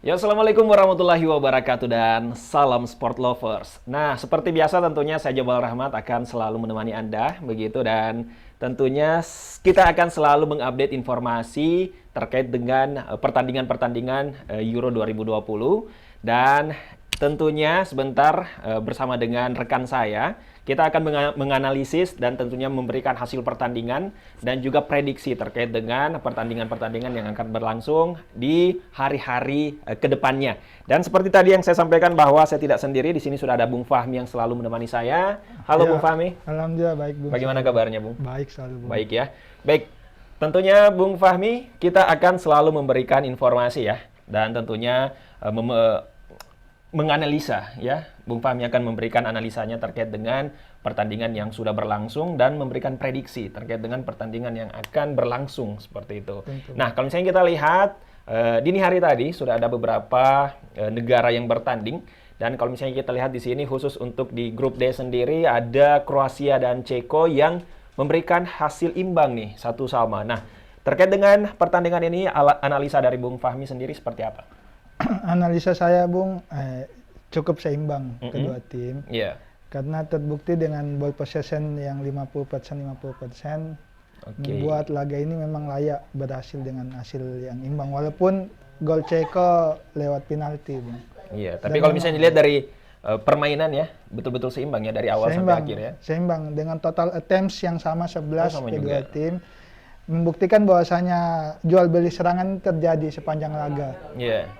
Ya, assalamualaikum warahmatullahi wabarakatuh dan salam sport lovers. Nah, seperti biasa tentunya saya Jabal Rahmat akan selalu menemani Anda begitu dan tentunya kita akan selalu mengupdate informasi terkait dengan pertandingan-pertandingan Euro 2020 dan tentunya sebentar bersama dengan rekan saya kita akan menganalisis dan tentunya memberikan hasil pertandingan dan juga prediksi terkait dengan pertandingan-pertandingan yang akan berlangsung di hari-hari ke depannya. Dan seperti tadi yang saya sampaikan bahwa saya tidak sendiri, di sini sudah ada Bung Fahmi yang selalu menemani saya. Halo Ya, Bung Fahmi. alhamdulillah baik Bung. Bagaimana Selalu. kabarnya Bung? Baik selalu Bung. Baik ya. Baik. Tentunya Bung Fahmi, kita akan selalu memberikan informasi ya. Dan tentunya menganalisa ya. Bung Fahmi akan memberikan analisanya terkait dengan pertandingan yang sudah berlangsung dan memberikan prediksi terkait dengan pertandingan yang akan berlangsung seperti itu. Tentu. Nah, kalau misalnya kita lihat dini hari tadi sudah ada beberapa negara yang bertanding dan kalau misalnya kita lihat di sini khusus untuk di grup D sendiri ada Kroasia dan Ceko yang memberikan hasil imbang nih satu sama. Nah, terkait dengan pertandingan ini analisa dari Bung Fahmi sendiri seperti apa? Analisa saya Bung cukup seimbang kedua tim. Iya. Karena terbukti dengan ball possession yang 50% 50% membuat laga ini memang layak berhasil dengan hasil yang imbang walaupun gol Ceko lewat penalti Bung. Iya, tapi Dan kalau misalnya dilihat dari permainan ya, betul-betul seimbang ya dari awal sampai akhir ya. Seimbang dengan total attempts yang sama 11 sama kedua juga. tim membuktikan bahwasanya jual beli serangan terjadi sepanjang laga. Iya.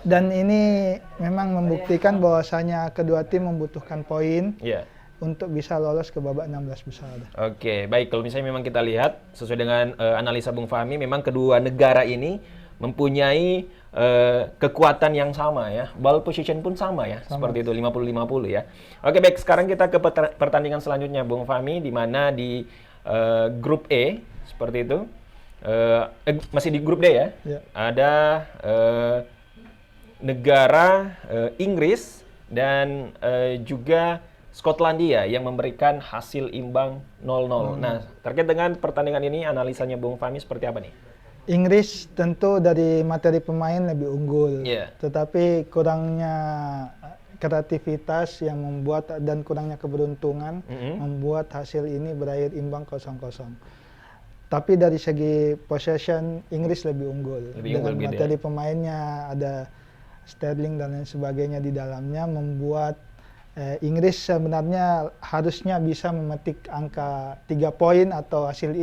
Dan ini memang membuktikan bahwasanya kedua tim membutuhkan poin Iya. untuk bisa lolos ke babak 16 besar. Oke, baik. Kalau misalnya memang kita lihat sesuai dengan analisa Bung Fahmi, memang kedua negara ini mempunyai kekuatan yang sama ya. Ball position pun sama ya, seperti itu 50-50 ya. Oke, baik. Sekarang kita ke pertandingan selanjutnya Bung Fahmi, di mana di grup E seperti itu. Masih di grup D ya. Ya. Ada negara Inggris dan juga Skotlandia yang memberikan hasil imbang 0-0. Nah, terkait dengan pertandingan ini analisanya Bung Fahmi seperti apa nih? Inggris tentu dari materi pemain lebih unggul, Iya. tetapi kurangnya kreativitas yang membuat dan kurangnya keberuntungan membuat hasil ini berakhir imbang 0-0. Tapi dari segi possession Inggris lebih unggul. Lebih unggul Dengan gitu materi ya? pemainnya ada Sterling dan lain sebagainya di dalamnya membuat Inggris sebenarnya harusnya bisa memetik angka 3 poin atau hasil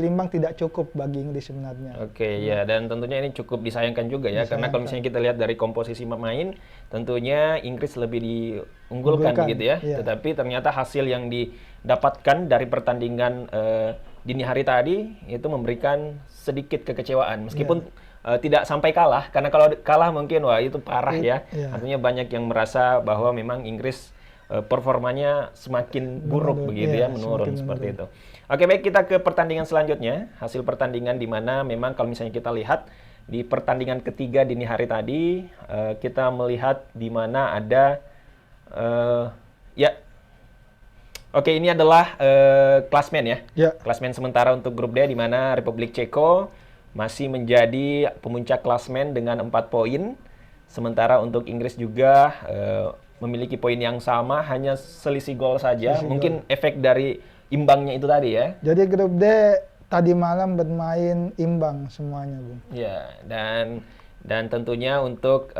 imbang tidak cukup bagi Inggris sebenarnya. Oke, ya, dan tentunya ini cukup disayangkan juga ya, karena kalau misalnya kita lihat dari komposisi pemain, tentunya Inggris lebih diunggulkan begitu ya. Iya. Tetapi ternyata hasil yang didapatkan dari pertandingan dini hari tadi itu memberikan sedikit kekecewaan, meskipun tidak sampai kalah, karena kalau kalah mungkin wah itu parah ya. Iya. Artinya banyak yang merasa bahwa memang Inggris performanya semakin buruk begitu ya, menurun seperti itu. Oke, baik, kita ke pertandingan selanjutnya. Hasil pertandingan di mana memang kalau misalnya kita lihat di pertandingan ketiga dini hari tadi, kita melihat di mana ada ya. Oke, ini adalah klasmen ya. Ya. Klasmen sementara untuk grup D di mana Republik Ceko masih menjadi pemuncak klasmen dengan 4 poin. Sementara untuk Inggris juga memiliki poin yang sama, hanya selisih gol saja. Mungkin efek dari imbangnya itu tadi ya. Jadi grup D tadi malam bermain imbang semuanya, Bung. Ya, dan tentunya untuk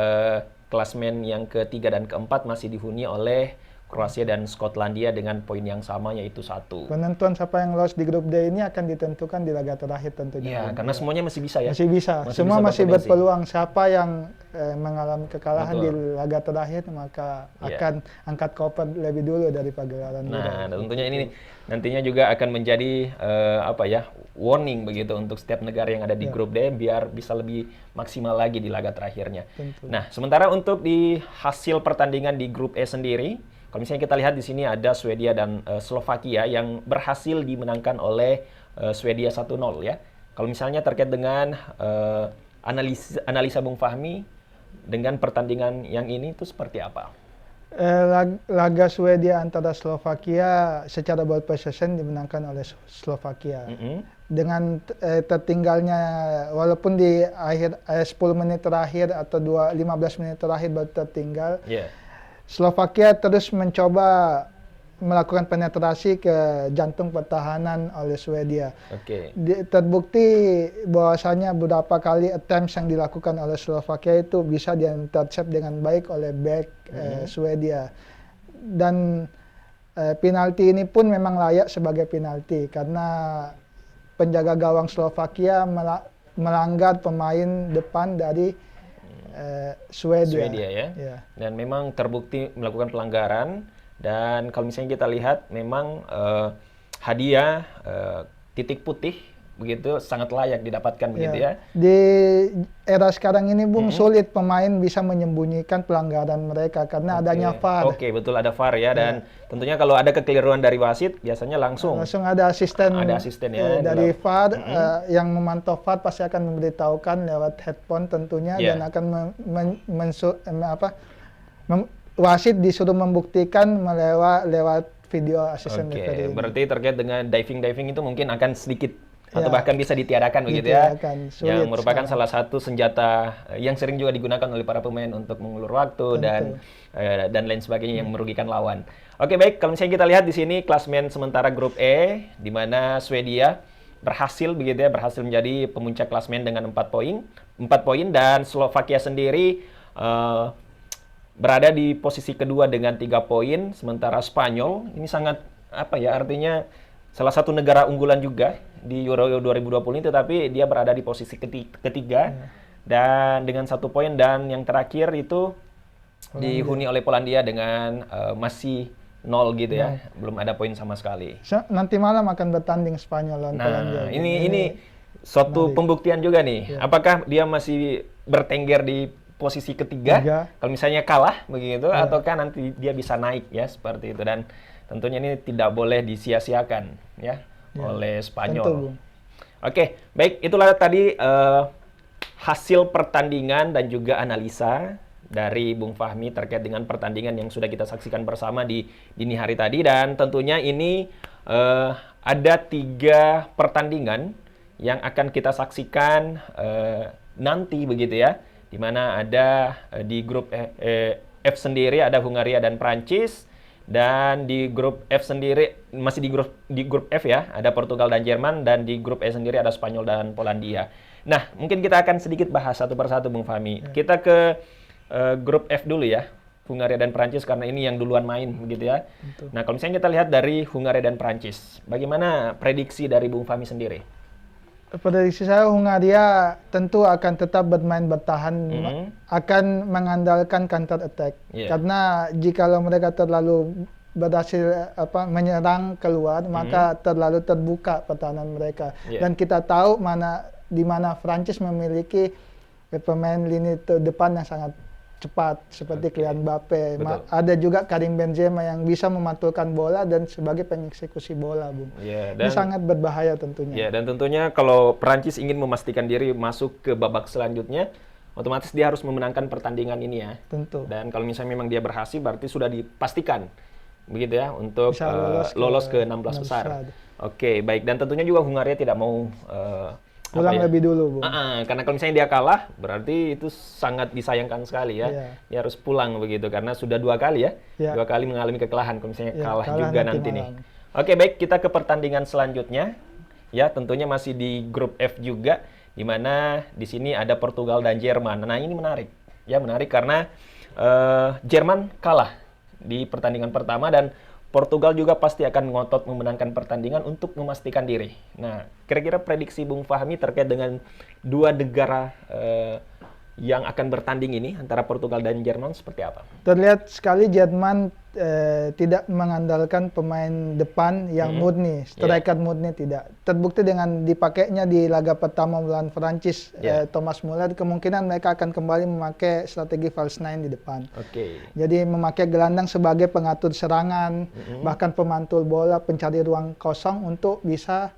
klasmen yang ketiga dan keempat masih dihuni oleh Kroasia dan Skotlandia dengan poin yang sama yaitu 1. Penentuan siapa yang lolos di grup D ini akan ditentukan di laga terakhir tentunya. Ya, karena semuanya masih bisa ya. Masih bisa. Semua masih berpotensi. berpeluang. Siapa yang mengalami kekalahan Betul. di laga terakhir maka akan angkat koper lebih dulu dari pagelaran. Nah, tentunya ini nantinya juga akan menjadi warning begitu untuk setiap negara yang ada di grup D biar bisa lebih maksimal lagi di laga terakhirnya. Tentu. Nah, sementara untuk di hasil pertandingan di grup E sendiri, kalau misalnya kita lihat di sini ada Swedia dan Slovakia yang berhasil dimenangkan oleh Swedia 1-0 ya. Kalau misalnya terkait dengan analisa Bung Fahmi dengan pertandingan yang ini itu seperti apa? Laga Swedia antara Slovakia secara ball possession dimenangkan oleh Slovakia. Dengan tertinggalnya, walaupun di akhir 10 menit terakhir atau 15 menit terakhir baru tertinggal, Slovakia terus mencoba melakukan penetrasi ke jantung pertahanan oleh Swedia. Terbukti bahwasanya beberapa kali attempts yang dilakukan oleh Slovakia itu bisa di-intercept dengan baik oleh back Swedia. Dan penalti ini pun memang layak sebagai penalti karena penjaga gawang Slovakia melanggar pemain depan dari Swedia ya. Dan memang terbukti melakukan pelanggaran. Dan kalau misalnya kita lihat memang hadiah titik putih begitu sangat layak didapatkan begitu ya. Di era sekarang ini Bung sulit pemain bisa menyembunyikan pelanggaran mereka karena adanya VAR. Betul, ada VAR ya, dan tentunya kalau ada kekeliruan dari wasit biasanya langsung ada asisten ya dari VAR yang memantau VAR pasti akan memberitahukan lewat headphone tentunya dan akan wasit disuruh membuktikan lewat video asisten referee. Berarti terkait dengan diving itu mungkin akan sedikit atau bahkan bisa ditiadakan begitu ya. Yang merupakan salah satu senjata yang sering juga digunakan oleh para pemain untuk mengulur waktu dan lain sebagainya yang merugikan lawan. Oke, baik, kalau misalnya kita lihat di sini klasmen sementara grup E di mana Swedia berhasil menjadi pemuncak klasmen dengan 4 poin dan Slovakia sendiri berada di posisi kedua dengan 3 poin, sementara Spanyol ini sangat artinya salah satu negara unggulan juga di Euro 2020 ini, tetapi dia berada di posisi ketiga dan dengan 1 poin, dan yang terakhir itu dihuni oleh Polandia dengan masih 0 gitu ya, belum ada poin sama sekali. Nanti malam akan bertanding Spanyol lawan Polandia. Ini suatu pembuktian juga nih, apakah dia masih bertengger di posisi ketiga kalau misalnya kalah begitu, ataukah nanti dia bisa naik ya seperti itu, dan tentunya ini tidak boleh disia-siakan ya oleh Spanyol. Oke, baik, itulah tadi hasil pertandingan dan juga analisa dari Bung Fahmi terkait dengan pertandingan yang sudah kita saksikan bersama di dini hari tadi, dan tentunya ini ada 3 pertandingan yang akan kita saksikan nanti begitu ya. Di mana ada di grup F sendiri ada Hungaria dan Prancis, dan di grup F sendiri masih di grup F ya, ada Portugal dan Jerman, dan di grup E sendiri ada Spanyol dan Polandia. Nah, mungkin kita akan sedikit bahas satu persatu Bung Fahmi. Kita ke grup F dulu ya, Hungaria dan Prancis, karena ini yang duluan main begitu ya. Nah, kalau misalnya kita lihat dari Hungaria dan Prancis, bagaimana prediksi dari Bung Fahmi sendiri? Prediksi saya Hungaria tentu akan tetap bermain bertahan, akan mengandalkan counter attack. Karena jikalau mereka terlalu berhasil menyerang keluar, maka terlalu terbuka pertahanan mereka. Dan kita tahu di mana Prancis memiliki pemain lini depan yang sangat cepat seperti Kylian Mbappe. Ada juga Karim Benzema yang bisa memantulkan bola dan sebagai pengeksekusi bola, Bung. Ini sangat berbahaya tentunya. Dan tentunya kalau Prancis ingin memastikan diri masuk ke babak selanjutnya, otomatis dia harus memenangkan pertandingan ini ya. Tentu. Dan kalau misalnya memang dia berhasil, berarti sudah dipastikan begitu ya untuk lolos ke 16 besar. Oke, baik. Dan tentunya juga Hungaria tidak mau pulang lebih dulu, Bung. Karena kalau misalnya dia kalah, berarti itu sangat disayangkan sekali ya. Dia harus pulang begitu, karena sudah 2 kali ya. 2 kali mengalami kekalahan kalau misalnya kalah juga nanti nih. Oke, baik, kita ke pertandingan selanjutnya. Ya, tentunya masih di grup F juga, di mana di sini ada Portugal dan Jerman. Nah, ini menarik. Ya, menarik karena Jerman kalah di pertandingan pertama, dan Portugal juga pasti akan ngotot memenangkan pertandingan untuk memastikan diri. Nah, kira-kira prediksi Bung Fahmi terkait dengan 2 negara yang akan bertanding ini antara Portugal dan Jerman seperti apa? Terlihat sekali Jerman tidak mengandalkan pemain depan yang murni, striker murni tidak. Terbukti dengan dipakainya di laga pertama melawan Prancis, Thomas Muller, kemungkinan mereka akan kembali memakai strategi false nine di depan. Jadi memakai gelandang sebagai pengatur serangan, bahkan pemantul bola, pencari ruang kosong untuk bisa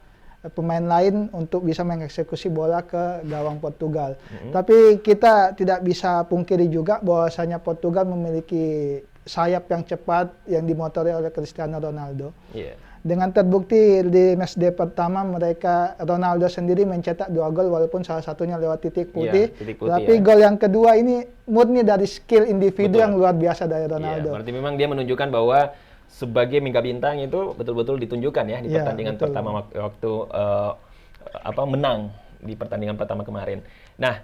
pemain lain untuk bisa mengeksekusi bola ke gawang Portugal. Tapi kita tidak bisa pungkiri juga bahwasanya Portugal memiliki sayap yang cepat yang dimotori oleh Cristiano Ronaldo. Iya. Dengan terbukti di matchday pertama Ronaldo sendiri mencetak 2 gol walaupun salah satunya lewat titik putih. Iya, titik putih, Tapi ya. gol yang kedua ini murni dari skill individu Betul. yang luar biasa dari Iya, Ronaldo. berarti memang dia menunjukkan bahwa sebagai mega bintang itu betul-betul ditunjukkan ya di Iya, pertandingan betul. pertama waktu menang di pertandingan pertama kemarin. Nah,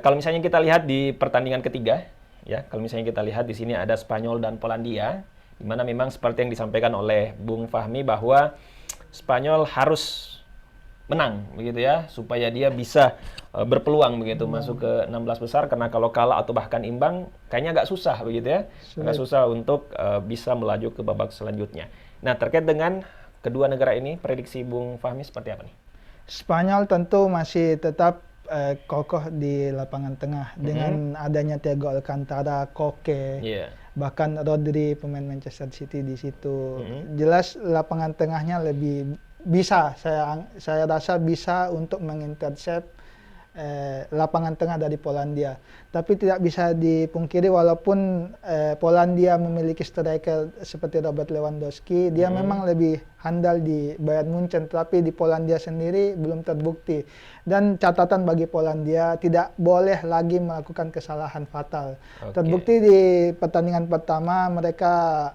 kalau misalnya kita lihat di pertandingan ketiga, ya, kalau misalnya kita lihat di sini ada Spanyol dan Polandia, di mana memang seperti yang disampaikan oleh Bung Fahmi bahwa Spanyol harus menang begitu ya supaya dia bisa berpeluang begitu masuk ke 16 besar, karena kalau kalah atau bahkan imbang kayaknya agak susah begitu ya. Agak susah untuk bisa melaju ke babak selanjutnya. Nah, terkait dengan kedua negara ini, prediksi Bung Fahmi seperti apa nih? Spanyol tentu masih tetap kokoh di lapangan tengah dengan adanya Thiago Alcantara, Koke, Iya. bahkan Rodri pemain Manchester City di situ. Jelas lapangan tengahnya lebih bisa, saya rasa bisa untuk mengintercept lapangan tengah dari Polandia. Tapi tidak bisa dipungkiri walaupun Polandia memiliki striker seperti Robert Lewandowski, dia memang lebih handal di Bayern Munchen, tapi di Polandia sendiri belum terbukti. Dan catatan bagi Polandia, tidak boleh lagi melakukan kesalahan fatal. Terbukti di pertandingan pertama mereka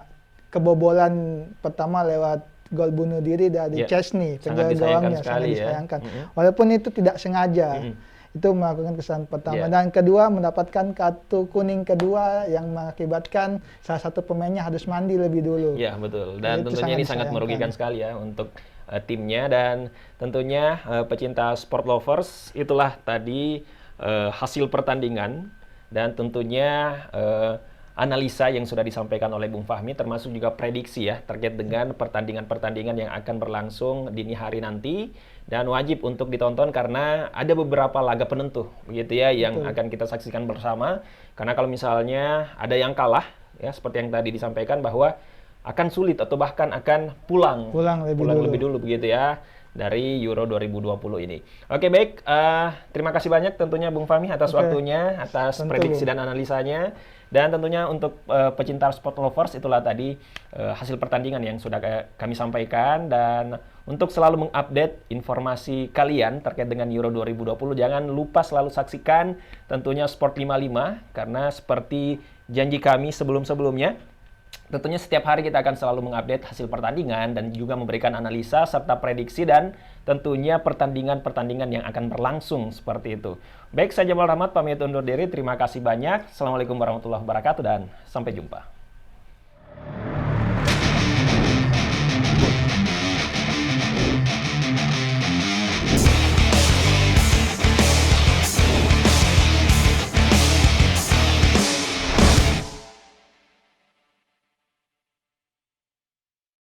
kebobolan pertama lewat gol bunuh diri dari Chesney, penjaga gawangnya, sangat disayangkan. Walaupun itu tidak sengaja. Itu melakukan kesalahan pertama. Dan kedua, mendapatkan kartu kuning kedua yang mengakibatkan salah satu pemainnya harus mandi lebih dulu. Iya, betul. Dan Itu tentunya ini sangat disayangkan. merugikan sekali ya untuk timnya. Dan tentunya pecinta sport lovers, itulah tadi hasil pertandingan. Dan tentunya analisa yang sudah disampaikan oleh Bung Fahmi, termasuk juga prediksi ya terkait dengan pertandingan-pertandingan yang akan berlangsung dini hari nanti, dan wajib untuk ditonton karena ada beberapa laga penentu begitu ya yang akan kita saksikan bersama. Karena kalau misalnya ada yang kalah ya seperti yang tadi disampaikan bahwa akan sulit atau bahkan akan pulang lebih dulu begitu ya dari Euro 2020 ini. Oke, baik, terima kasih banyak tentunya Bung Fahmi atas waktunya, atas prediksi dan analisanya. Dan tentunya untuk pecinta sport lovers, itulah tadi hasil pertandingan yang sudah kami sampaikan. Dan untuk selalu mengupdate informasi kalian terkait dengan Euro 2020, jangan lupa selalu saksikan tentunya Sport 55, karena seperti janji kami sebelum-sebelumnya, tentunya setiap hari kita akan selalu mengupdate hasil pertandingan dan juga memberikan analisa serta prediksi dan tentunya pertandingan-pertandingan yang akan berlangsung seperti itu. Baik, saya Jamal Rahmat pamit undur diri. Terima kasih banyak. Assalamualaikum warahmatullahi wabarakatuh dan sampai jumpa.